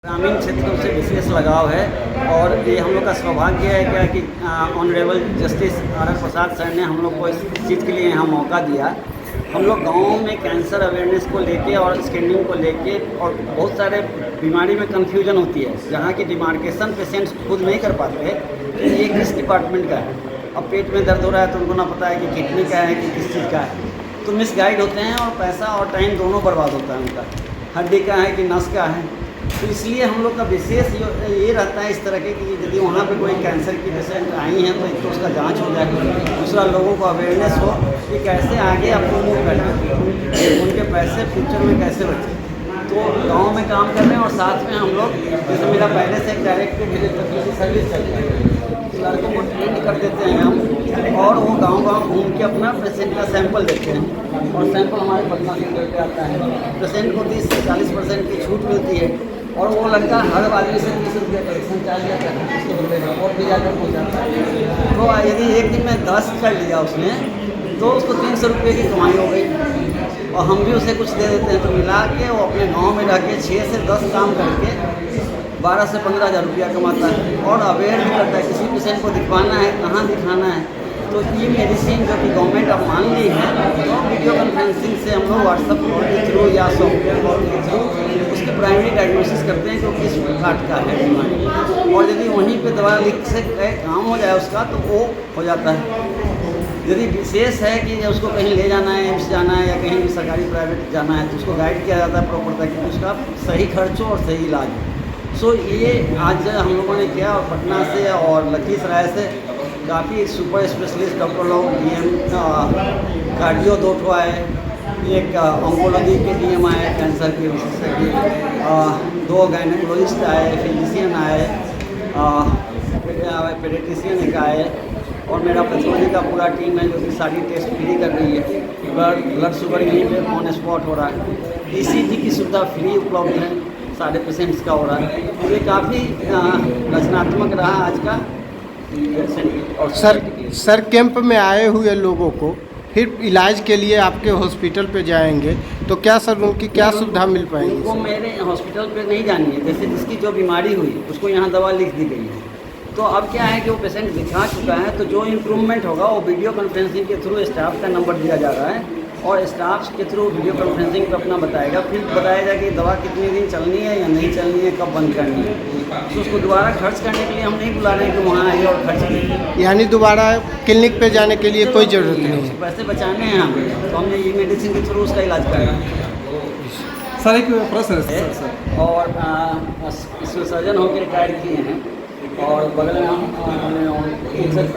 ग्रामीण क्षेत्रों से विशेष लगाव है और ये हम लोग का सौभाग्य है क्या कि honourable justice R Prasad sir ने हम लोग को इस चीज़ के लिए यहाँ मौका दिया। हम लोग गाँव में कैंसर अवेयरनेस को लेके और स्क्रीनिंग को लेके और बहुत सारे बीमारी में कन्फ्यूजन होती है, जहाँ की डिमार्केशन पेशेंट्स खुद नहीं कर पाते कि ये किस डिपार्टमेंट का है। अब पेट में दर्द हो रहा है तो उनको ना पता है कि किडनी का है कि किस चीज़ का है, तो मिसगाइड होते हैं और पैसा और टाइम दोनों बर्बाद होता है उनका, हड्डी का है कि नस का है। तो इसलिए हम लोग का विशेष ये रहता है इस तरह के कि यदि वहाँ पे कोई कैंसर की पेशेंट आई हैं तो एक तो उसका जांच हो जाए, दूसरा लोगों को अवेयरनेस हो कि कैसे आगे आपको मूव करना है, उनके पैसे फ्यूचर में कैसे बचे। तो गांव में काम कर रहे हैं और साथ में हम लोग, जैसे मेरा पहले से एक डायरेक्ट विजिट तकनीकी सर्विस चल रही है, लड़कों को ट्रेन कर देते हैं हम और वो गांव घूम के अपना पेशेंट का सैंपल देते हैं और सैंपल हमारे पटना सेंटर पे आता है। पेशेंट को 30 से 40% की छूट मिलती है और वो लड़का हर आदमी से 30 रुपये कलेक्शन चार्ज लेता है, उसके बदले और भी जाकर पहुँचाता है। तो यदि एक दिन में 10 कर लिया उसने तो उसको 300 रुपये की कमाई हो गई और हम भी उसे कुछ दे देते हैं। तो मिला के वो अपने गाँव में रह के 6 से 10 काम करके 12 से 15 हज़ार रुपया कमाता है और अवेयर भी करता है किसी पेशेंट को दिखवाना है, कहाँ दिखाना है। तो ई मेडिसिन जो कि गवर्नमेंट अब मान ली है, तो वीडियो कॉन्फ्रेंसिंग से हम लोग व्हाट्सअप कॉल के थ्रू या सॉफ्टवेयर कॉल के थ्रू उसकी प्राइमरी डायग्नोसिस करते हैं कि वो किस प्रकार का है बीमारी, और यदि वहीं पे दवा लिख से काम हो जाए उसका तो वो हो जाता है। यदि विशेष है कि उसको कहीं ले जाना है, एम्स जाना है या कहीं भी सरकारी प्राइवेट जाना है, तो उसको गाइड किया जाता है प्रॉपर ताकि उसका सही खर्च हो और सही इलाज हो। सो ये आज हम लोगों ने किया और पटना से और लखीसराय से काफ़ी सुपर स्पेशलिस्ट डॉक्टर लोग DM कार्डियो 2 ठो आए, एक ऑन्कोलॉजी के DM आए, कैंसर के विशेषज्ञ, 2 गायनेकोलॉजिस्ट आए, फिजिशियन आए, पेडियाट्रिशियन एक आए और मेरा पैथोलॉजी का पूरा टीम है जो कि सारी टेस्ट फ्री कर रही है। ब्लड शुगर यहीं पे ऑन स्पॉट हो रहा है। ECG की सुविधा फ्री उपलब्ध है, सारे पेशेंट्स का हो रहा है। तो ये काफ़ी रचनात्मक रहा आज का। और सर कैंप में आए हुए लोगों को फिर इलाज के लिए आपके हॉस्पिटल पे जाएंगे तो क्या सर उनकी क्या सुविधा मिल पाएगी? उनको मेरे हॉस्पिटल पे नहीं जानी है, जैसे जिसकी जो बीमारी हुई उसको यहाँ दवा लिख दी गई है। तो अब क्या है कि वो पेशेंट दिखा चुका है, तो जो इम्प्रूवमेंट होगा वो वीडियो कॉन्फ्रेंसिंग के थ्रू स्टाफ का नंबर दिया जा रहा है और स्टाफ के थ्रू वीडियो कॉन्फ्रेंसिंग पर अपना बताएगा, फिर बताया जाएगा कि दवा कितने दिन चलनी है या नहीं चलनी है, कब बंद करनी है। तो उसको दोबारा खर्च करने के लिए हम नहीं बुला रहे हैं कि वहाँ आइए और खर्च कीजिए, यानी दोबारा क्लिनिक पे जाने के लिए कोई ज़रूरत नहीं है। पैसे बचाने हैं हमें, तो हमने ये मेडिसिन के थ्रू उसका इलाज करना है। सर एक प्रश्न है सर, और सिविल सर्जन होकर रिटायर किए हैं और बगल में हम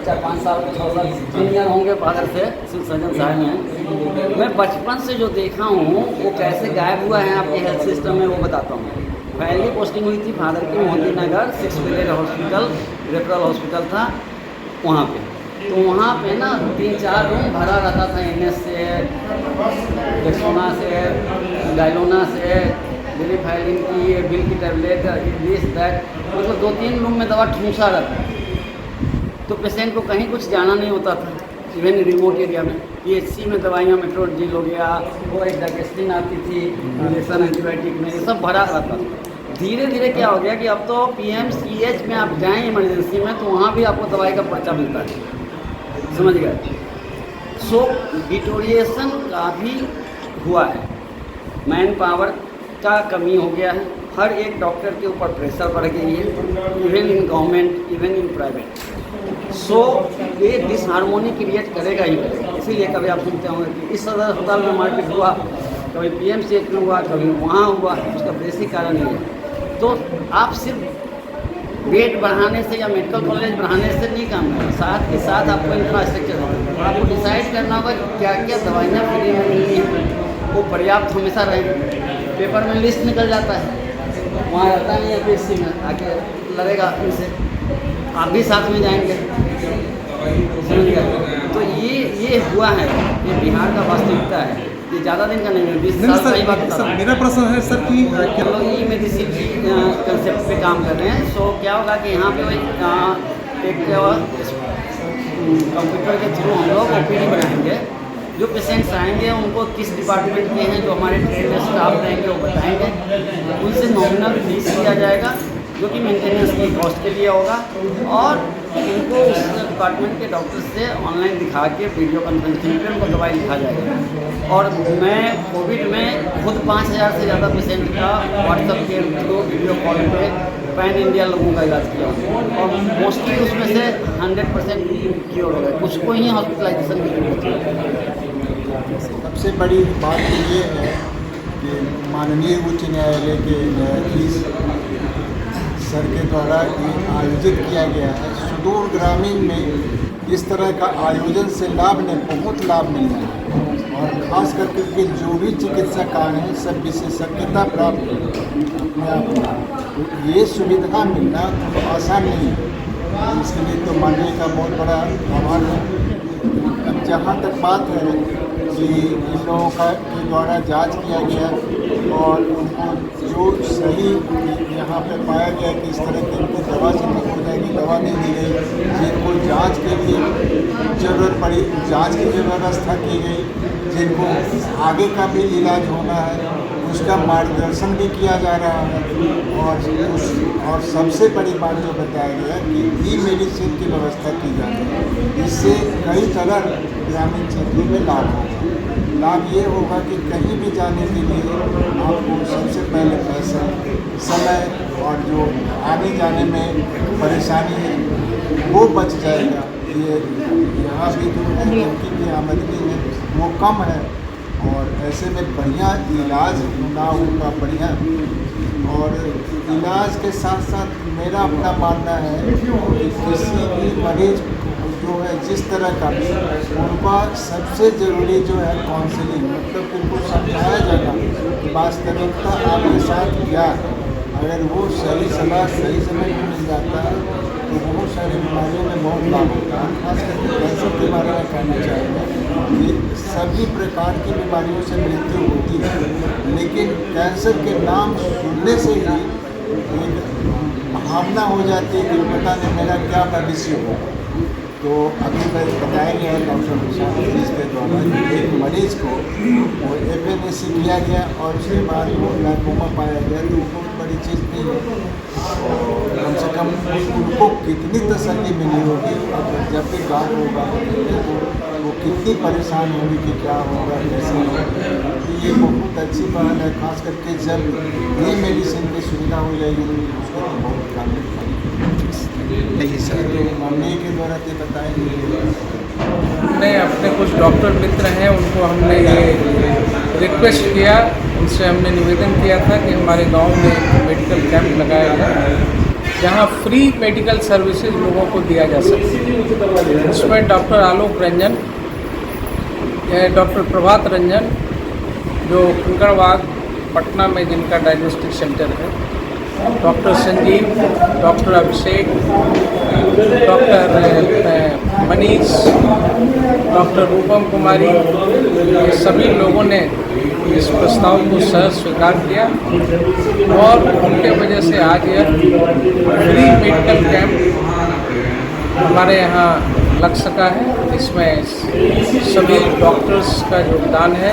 4-5 साल 6 साल सीनियर होंगे फादर से सिविल सर्जन साहब हैं। मैं बचपन से जो देखा हूँ वो कैसे गायब हुआ है आपके हेल्थ सिस्टम में, वो बताता हूँ। पहली पोस्टिंग हुई थी फादर की मोहती नगर 6 बेडेड हॉस्पिटल, रेफरल हॉस्पिटल था वहाँ पे। तो वहाँ पे ना 3-4 रूम भरा रहता था, MS से, डेक्सोना से, डायलोना से, डिलीफाइलिन की, बिल की टैबलेट, दिस दैट, मतलब 2-3 रूम में दवा ठूंसा रहता है। तो पेशेंट को कहीं कुछ जाना नहीं होता था, इवन रिमोट एरिया में। PHC में दवाइयाँ मेट्रोडील हो गया, वो एक डाइगेस्टिन आती थी, इंजेक्शन एंटीबायोटिक में, ये सब भरा रहता था। धीरे धीरे क्या हो गया कि अब तो PMCH में आप जाएँ इमरजेंसी में तो वहाँ भी आपको दवाई का पर्चा मिलता है, समझ गए। सो डिटोरिएशन का भी हुआ है, मैन पावर का कमी हो गया है, हर एक डॉक्टर के ऊपर प्रेशर बढ़ गई है, even in government, even in private. So ये डिसहार्मोनी क्रिएट करेगा ही करेगा। इसीलिए कभी आप सुनते होंगे कि इस सदर अस्पताल में मारपीट हुआ, कभी PMCH में हुआ, कभी वहाँ हुआ, उसका बेसिक कारण ये है। तो आप सिर्फ बेड बढ़ाने से या मेडिकल कॉलेज बढ़ाने से नहीं काम करना, साथ के साथ आपको इंफ्रास्ट्रक्चर आपको डिसाइड करना होगा क्या क्या दवाइयाँ फ्री में मिलनी है, वो पर्याप्त हमेशा रहेंगी। पेपर में लिस्ट निकल जाता है, वहाँ रहता नहीं है, PHC में आके लड़ेगा इनसे, आप भी साथ में जाएंगे, समझ गए। तो ये हुआ है, ये बिहार का वास्तविकता है, ये ज़्यादा दिन का नहीं है, 20 साल का ही बात बता रहा हूँ। मेरा प्रश्न है सर कि हम लोग ई मेडिसिन की कंसेप्ट पे काम कर रहे हैं। सो क्या होगा कि यहाँ पे एक कंप्यूटर के थ्रू हम लोग OPD बनाएंगे जो पेशेंट्स आएंगे उनको किस डिपार्टमेंट के हैं, जो हमारे ट्रेन स्टाफ रहेंगे वो बताएंगे। उनसे नॉमिनल फीस लिया जाएगा जो कि मेंटेनेंस की कॉस्ट के लिए होगा, और उनको उस डिपार्टमेंट के डॉक्टर से ऑनलाइन दिखा के वीडियो कॉन्फ्रेंसिंग पे उनको दवाई लिखा जाएगा। और मैं कोविड में खुद 5000 से ज़्यादा पेशेंट का व्हाट्सएप के थ्रू वीडियो कॉल पे पैन इंडिया लोगों का इलाज किया, और मोस्टली उसमें से 100% क्योर हो गए, कुछ को ही हॉस्पिटलाइजेशन की जरूरत है। सबसे बड़ी बात ये है कि माननीय उच्च न्यायालय के न्यायाधीश सर के द्वारा ये आयोजित किया गया है। सुदूर ग्रामीण में इस तरह का आयोजन से लाभ ने बहुत लाभ मिला है, और ख़ास करके जो भी चिकित्सा कार्य हैं सब विशेषज्ञता प्राप्त अपने आप में, तो ये सुविधा मिलना तो आसान नहीं है। इसके लिए तो माननीय का बहुत बड़ा आभार है। अब जहाँ तक बात है कि इन लोगों का के द्वारा जांच किया गया और उनको जो सही यहाँ पे पाया गया कि इस तरह की उनको दवा से ठीक हो जाएगी, दवा नहीं दी गई, जिनको जांच के लिए ज़रूरत पड़ी जांच की जो व्यवस्था की गई, जिनको आगे का भी इलाज होना है उसका मार्गदर्शन भी किया जा रहा है, और सबसे बड़ी बात जो बताया गया कि ई मेडिसिन की व्यवस्था की जा रही है। इससे कई तरह ग्रामीण क्षेत्रों में लाभ होगा। लाभ ये होगा कि कहीं भी जाने के लिए आपको सबसे पहले पैसा, समय और जो आने जाने में परेशानी है वो बच जाएगा। ये यहाँ भी जो है की आमदनी है वो कम है, और ऐसे में बढ़िया इलाज ना होगा बढ़िया। और इलाज के साथ साथ मेरा अपना मानना है कि किसी भी मरीज जो है जिस तरह का भी उनका सबसे ज़रूरी जो है काउंसलिंग, मतलब उनको समझाया जाना कि वास्तविकता आपके साथ क्या है। अगर वो सही सलाह सही समय पर मिल जाता है तो बहुत सारी बीमारियों में बहुत लाभ होता है। खास करके कैंसर के बारे में कहना चाहेंगे कि सभी प्रकार की बीमारियों से मृत्यु होती है, लेकिन कैंसर के नाम सुनने से ही एक भावना हो जाती है कि पता नहीं मेरा क्या भविष्य होगा। तो अभी मैं बताएंगे डॉक्टर प्रसाद के द्वारा एक मरीज को वो FNAC किया गया और उसके बाद वो ग्लाइकोमा पाया गया, तो बहुत बड़ी चीज़ नहीं है। और कम से कम उनको कितनी तसल्ली मिली होगी, जब भी गाँव होगा तो वो कितनी परेशान होगी कि क्या होगा कैसे होगा। तो ये बहुत अच्छी बात है, खास करके जब ये मेडिसिन की सुविधा हो जाएगी तो उसको तो बहुत काम नहीं सर, माननीय के द्वारा ये बताएंगे। हमने अपने कुछ डॉक्टर मित्र हैं उनको हमने ये रिक्वेस्ट किया, उनसे हमने निवेदन किया था कि हमारे गांव में एक मेडिकल कैंप लगाया जाए जहां फ्री मेडिकल सर्विसेज लोगों को दिया जा सके। इसमें डॉक्टर आलोक रंजन, डॉक्टर प्रभात रंजन जो कंकड़बाग पटना में जिनका डायग्नोस्टिक सेंटर है, डॉक्टर संजीव, डॉक्टर अभिषेक, डॉक्टर मनीष, डॉक्टर रूपम कुमारी, ये सभी लोगों ने इस प्रस्ताव को सहज स्वीकार किया, और उनके वजह से आज यह फ्री मेडिकल कैंप हमारे यहाँ लग सका है। इसमें सभी डॉक्टर्स का योगदान है।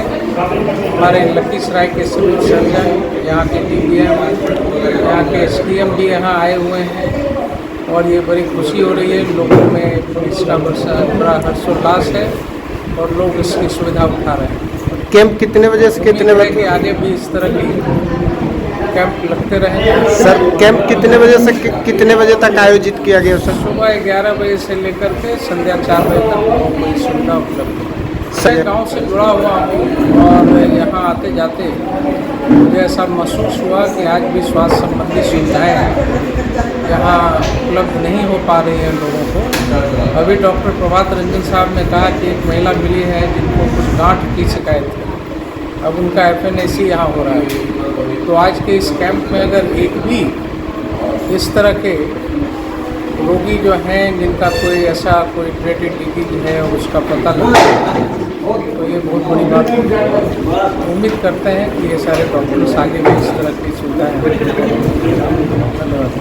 हमारे लखीसराय के सिविल सर्जन, यहाँ के DPM, यहाँ के SDM भी यहाँ आए हुए हैं, और ये बड़ी खुशी हो रही है। लोगों में इसका बड़ा हर्षोल्लास है और लोग इसकी सुविधा उठा रहे हैं। कैंप कितने बजे से कितने बजे? कि आगे भी इस तरह की कैंप लगते रहेंगे। सर कैंप कितने बजे से कितने बजे तक आयोजित किया गया सर? सुबह 11 बजे से लेकर के संध्या 4 बजे तक लोगों को ये सुविधा उपलब्ध है। मैं गाँव से जुड़ा हुआ हूँ और यहाँ आते जाते मुझे ऐसा महसूस हुआ कि आज भी स्वास्थ्य संबंधी सुविधाएँ यहाँ उपलब्ध नहीं हो पा रही हैं लोगों को। अभी डॉक्टर प्रभात रंजन साहब ने कहा कि एक महिला मिली है जिनको कुछ गांठ की शिकायत है, अब उनका FNAC यहाँ हो रहा है। तो आज के इस कैंप में अगर एक भी इस तरह के रोगी जो हैं जिनका कोई ऐसा कोई ट्रेटेड डिजीज है और उसका पता लगा तो ये बहुत बड़ी बात है। उम्मीद करते हैं कि ये सारे डॉक्टर्स आगे भी इस तरह की सुविधाएँ। धन्यवाद।